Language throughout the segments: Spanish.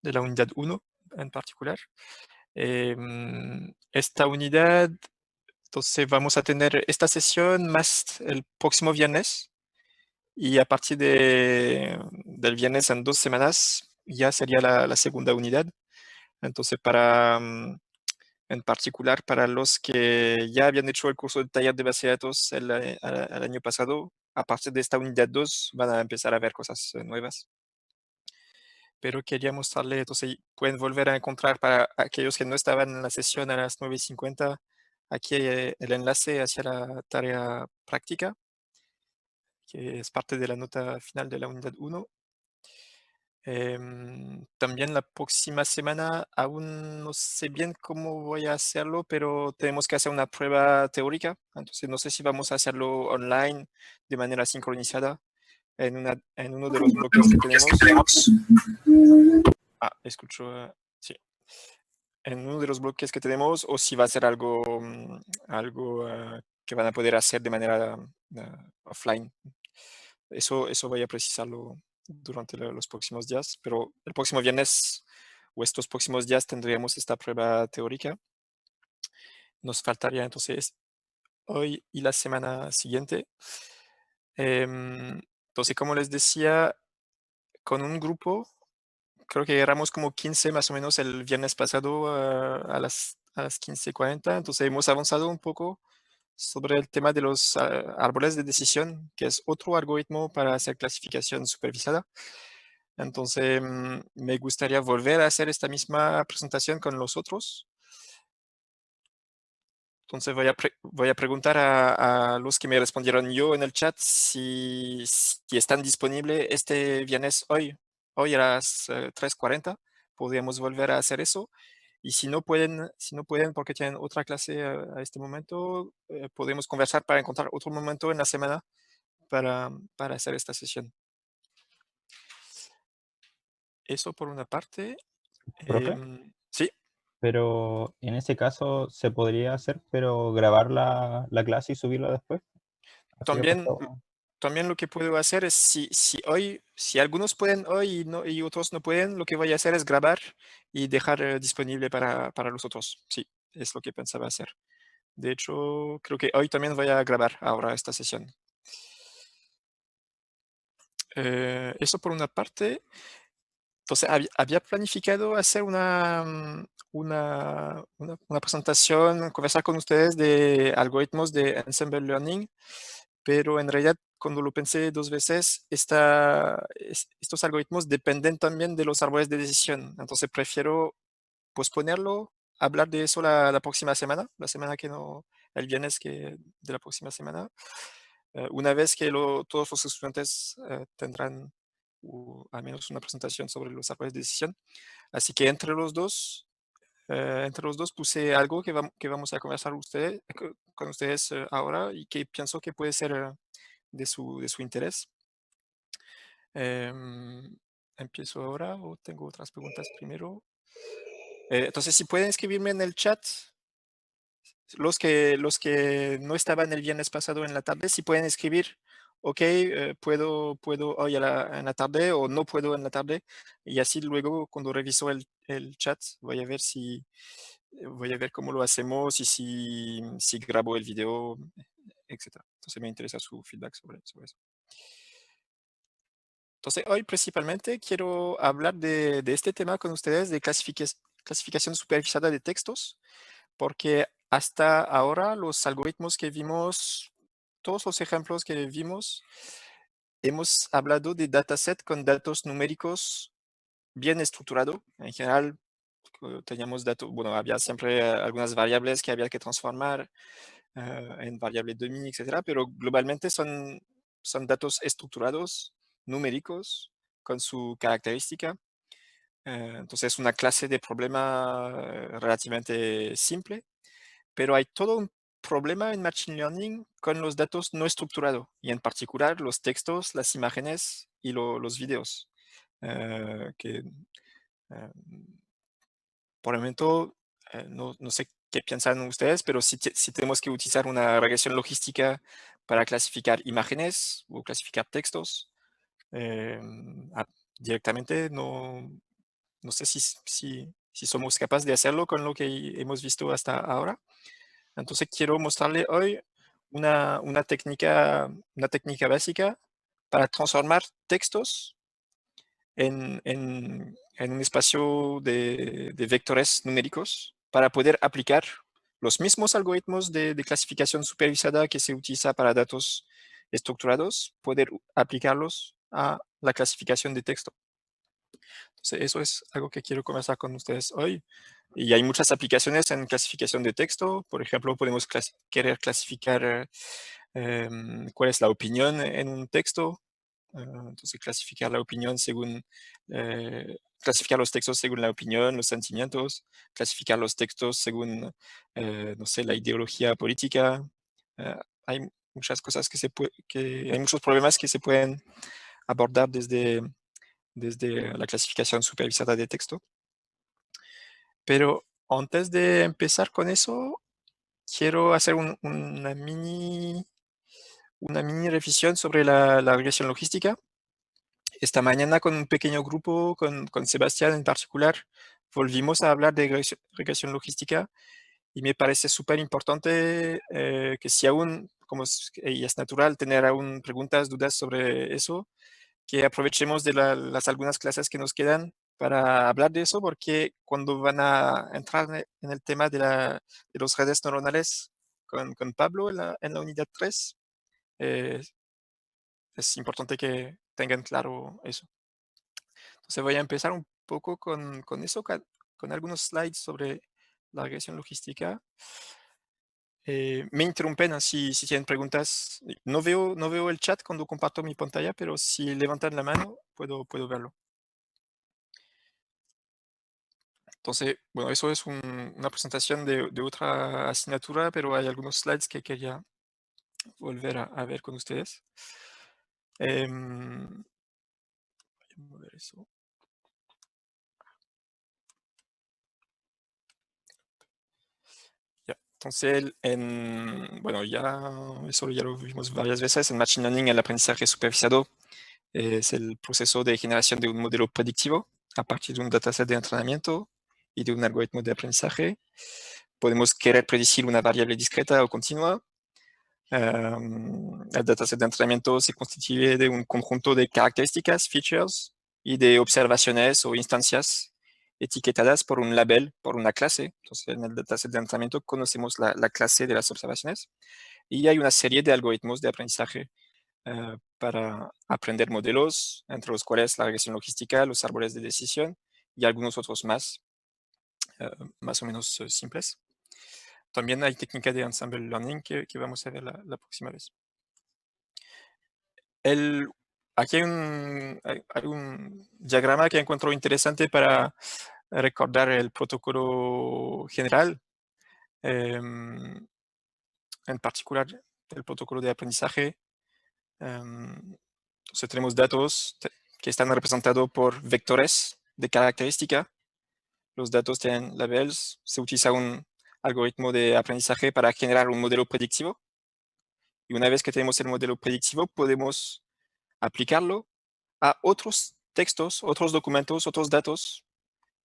de la unidad 1 en particular. Esta unidad, entonces vamos a tener esta sesión más el próximo viernes y a partir del viernes en 2 semanas ya sería la segunda unidad. Entonces, en particular para los que ya habían hecho el curso de taller de base de datos el año pasado, a partir de esta unidad 2 van a empezar a ver cosas nuevas. Pero quería mostrarle, entonces pueden volver a encontrar para aquellos que no estaban en la sesión a las 9:50, aquí el enlace hacia la tarea práctica, que es parte de la nota final de la unidad 1. También la próxima semana aún no sé bien cómo voy a hacerlo, pero tenemos que hacer una prueba teórica, entonces no sé si vamos a hacerlo online de manera sincronizada en uno de los bloques que tenemos. Escucho, sí, en uno de los bloques que tenemos, o si va a ser algo que van a poder hacer de manera offline. Eso voy a precisarlo durante los próximos días, pero el próximo viernes o estos próximos días tendríamos esta prueba teórica. Nos faltaría entonces hoy y la semana siguiente. Entonces, como les decía, con un grupo, creo que éramos como 15 más o menos el viernes pasado a las 15:40, entonces hemos avanzado un poco sobre el tema de los árboles de decisión, que es otro algoritmo para hacer clasificación supervisada. Entonces, me gustaría volver a hacer esta misma presentación con los otros. Entonces, voy a preguntar a los que me respondieron yo en el chat si están disponibles este viernes hoy a las 3:40. Podríamos volver a hacer eso. Y si no pueden porque tienen otra clase a este momento, podemos conversar para encontrar otro momento en la semana para hacer esta sesión. Eso por una parte. Profe, Sí, pero en ese caso se podría hacer, pero grabar la clase y subirla después. Así después también, todo. también lo que puedo hacer es si algunos pueden hoy y otros no pueden, lo que voy a hacer es grabar y dejar disponible para los otros. Sí, es lo que pensaba hacer. De hecho, creo que hoy también voy a grabar ahora esta sesión. Eso por una parte. Entonces, había planificado hacer una presentación, conversar con ustedes de algoritmos de Ensemble Learning, pero en realidad, cuando lo pensé 2 veces, estos algoritmos dependen también de los árboles de decisión. Entonces, prefiero posponerlo, hablar de eso la próxima semana, la semana que no, el viernes de la próxima semana, una vez que todos los estudiantes tendrán al menos una presentación sobre los árboles de decisión. Así que entre los dos puse algo que vamos a conversar con ustedes ahora y que pienso que puede ser de su interés. Em, Empiezo ahora o tengo otras preguntas primero. Entonces, si pueden escribirme en el chat, los que no estaban el viernes pasado en la tarde, si pueden escribir, ok, puedo hoy en la tarde o no puedo en la tarde, y así luego cuando reviso el chat voy a ver cómo lo hacemos y si grabo el video, etcétera. Entonces me interesa su feedback sobre eso. Entonces hoy principalmente quiero hablar de este tema con ustedes de clasificación supervisada de textos, porque hasta ahora los algoritmos que vimos, todos los ejemplos que vimos, hemos hablado de dataset con datos numéricos bien estructurado. En general, teníamos datos, bueno, había siempre algunas variables que había que transformar en variable dummy, etcétera, pero globalmente son datos estructurados, numéricos, con su característica. Entonces, es una clase de problema relativamente simple, pero hay todo un problema en Machine Learning con los datos no estructurados, y en particular los textos, las imágenes y los videos, que eh, por el momento no sé qué piensan ustedes, pero si tenemos que utilizar una regresión logística para clasificar imágenes o clasificar textos, eh, ah, directamente No sé si somos capaces de hacerlo con lo que hemos visto hasta ahora. Entonces quiero mostrarle hoy una técnica básica para transformar textos en un espacio de vectores numéricos para poder aplicar los mismos algoritmos de clasificación supervisada que se utiliza para datos estructurados, poder aplicarlos a la clasificación de texto. Entonces, eso es algo que quiero conversar con ustedes hoy. Y hay muchas aplicaciones en clasificación de texto. Por ejemplo, podemos querer clasificar cuál es la opinión en un texto. Entonces, clasificar la opinión según, clasificar los textos según la opinión, los sentimientos, clasificar los textos según, no sé, la ideología política. Eh, hay muchas cosas hay muchos problemas que se pueden abordar desde la clasificación supervisada de texto. Pero antes de empezar con eso, quiero hacer una mini revisión sobre la regresión logística. Esta mañana con un pequeño grupo, con Sebastián en particular, volvimos a hablar de regresión logística y me parece súper importante que si aún, y es natural, tener aún preguntas, dudas sobre eso, que aprovechemos de las algunas clases que nos quedan para hablar de eso, porque cuando van a entrar en el tema de las redes neuronales con Pablo en la unidad 3, eh, es importante que tengan claro eso. Entonces voy a empezar un poco con eso, con algunos slides sobre la regresión logística. Me interrumpen si tienen preguntas. No veo el chat cuando comparto mi pantalla, pero si levantan la mano, puedo verlo. Entonces, bueno, eso es una presentación de otra asignatura, pero hay algunos slides que quería volver a ver con ustedes. Voy a mover eso. Ya. Entonces, bueno, eso ya lo vimos varias veces. En Machine Learning, el aprendizaje supervisado es el proceso de generación de un modelo predictivo a partir de un dataset de entrenamiento y de un algoritmo de aprendizaje. Podemos querer predecir una variable discreta o continua. El dataset de entrenamiento se constituye de un conjunto de características, features, y de observaciones o instancias etiquetadas por un label, por una clase. Entonces, en el dataset de entrenamiento conocemos la clase de las observaciones y hay una serie de algoritmos de aprendizaje para aprender modelos, entre los cuales la regresión logística, los árboles de decisión y algunos otros más o menos simples. También hay técnicas de ensemble learning que vamos a ver la próxima vez. Aquí hay un diagrama que encuentro interesante para recordar el protocolo general, en particular el protocolo de aprendizaje. Entonces tenemos datos que están representados por vectores de característica. Los datos tienen labels. Se utiliza un algoritmo de aprendizaje para generar un modelo predictivo. Y una vez que tenemos el modelo predictivo, podemos aplicarlo a otros textos, otros documentos, otros datos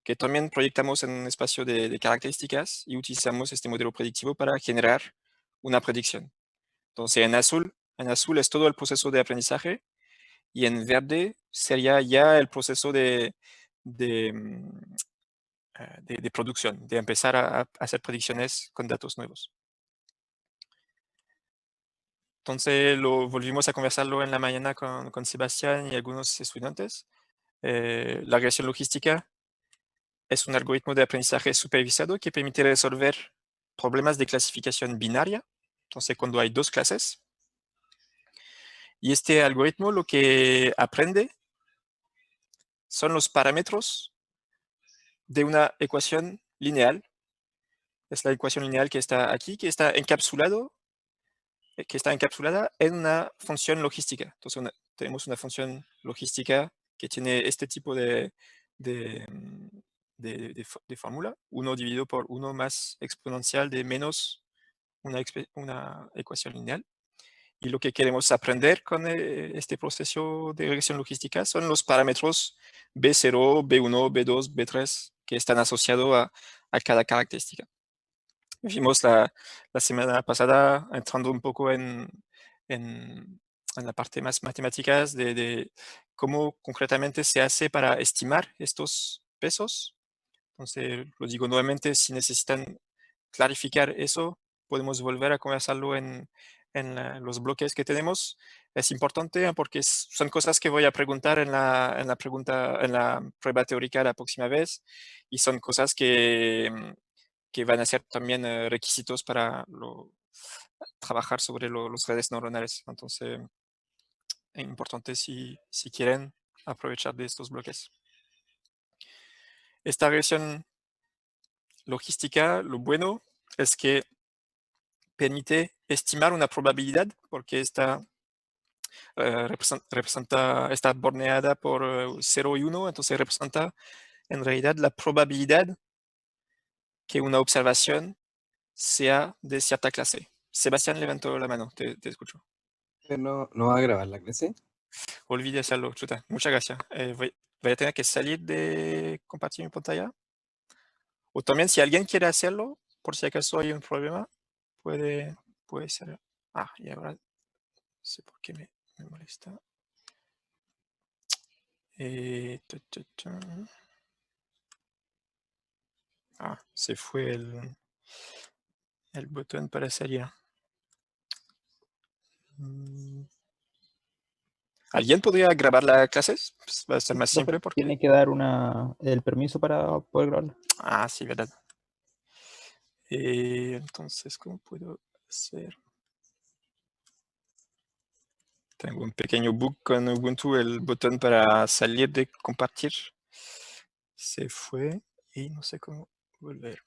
que también proyectamos en un espacio de características y utilizamos este modelo predictivo para generar una predicción. Entonces en azul es todo el proceso de aprendizaje y en verde sería ya el proceso de producción, de empezar a hacer predicciones con datos nuevos. Entonces lo volvimos a conversarlo en la mañana con Sebastián y algunos estudiantes. La regresión logística es un algoritmo de aprendizaje supervisado que permite resolver problemas de clasificación binaria. Entonces, cuando hay dos clases. Y este algoritmo lo que aprende son los parámetros de una ecuación lineal. Es la ecuación lineal que está aquí, que está encapsulada en una función logística. Entonces, tenemos una función logística que tiene este tipo de, mm, de fórmula, 1 dividido por 1 más exponencial de menos una ecuación lineal. y lo que queremos aprender con este proceso de regresión logística son los parámetros B0, B1, B2, B3 que están asociados a cada característica. Vimos la semana pasada entrando un poco en la parte más matemáticas de cómo concretamente se hace para estimar estos pesos. Entonces, lo digo nuevamente, si necesitan clarificar eso, podemos volver a conversarlo en los bloques que tenemos. Es importante porque son cosas que voy a preguntar en la prueba teórica la próxima vez y son cosas que van a ser también requisitos para trabajar sobre las redes neuronales. Entonces, es importante si quieren aprovechar de estos bloques. Esta regresión logística, lo bueno es que permite estimar una probabilidad porque está borneada por 0 y 1, entonces representa en realidad la probabilidad que una observación sea de cierta clase. Sebastián levantó la mano, te escucho. ¿No va a grabar la clase? Olvidé hacerlo, chuta. Muchas gracias. Voy a tener que salir de compartir mi pantalla. O también si alguien quiere hacerlo, por si acaso hay un problema, puede ser. Ah, y ahora no sé por qué me molesta. Ah, se fue el botón para salir. ¿Alguien podría grabar la clase? Pues va a ser Sí, más profe, simple porque... tiene que dar el permiso para poder grabarlo. Ah, sí, verdad. Entonces, ¿cómo puedo hacer? Tengo un pequeño bug con Ubuntu, el botón para salir de compartir se fue y no sé cómo volver.